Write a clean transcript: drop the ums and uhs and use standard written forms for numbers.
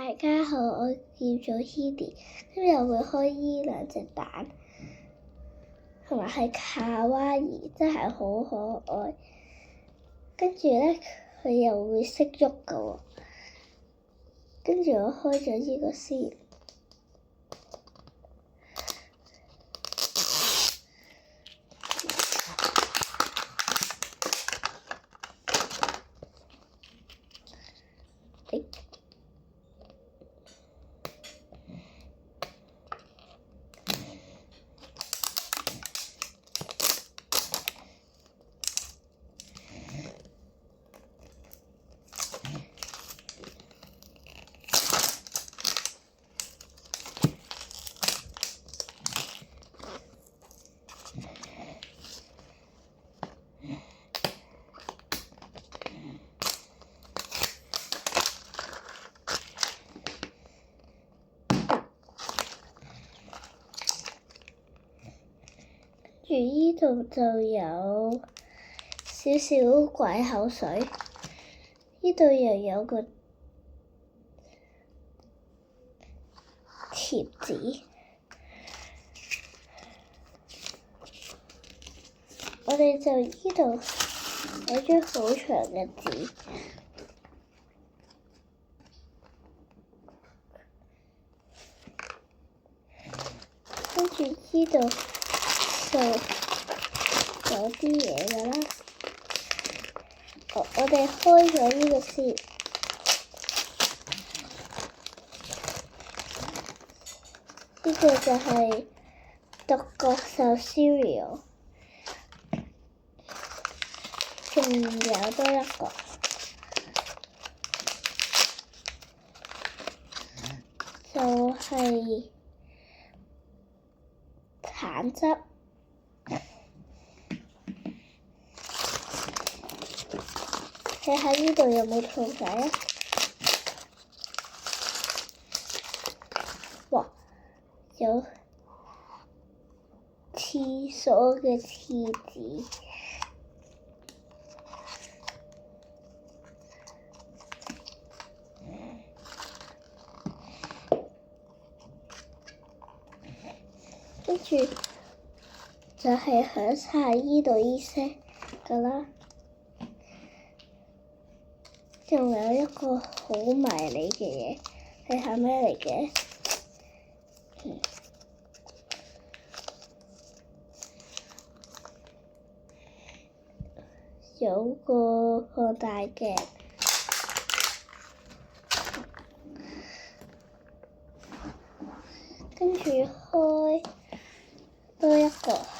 大家好，我叫做 Hedy，今日會開呢兩隻蛋，同埋係卡哇伊，真係好可愛。跟住咧，佢又會識喐噶喎。跟住我開咗呢個先。住呢度就有少少鬼口水，呢度又有個貼紙，我哋就呢度有張好長嘅紙，跟住呢度就有啲嘢㗎啦。我哋開咗呢個先，呢個就係獨角獸 cereal， 仲有多一個，就係橙汁。睇下呢度有冇兔仔啊？哇！有廁所嘅廁紙，跟住就係響晒呢度呢些㗎啦。仲有一個好迷你嘅嘢，睇下咩嚟嘅？有個放大鏡，跟住開多一個。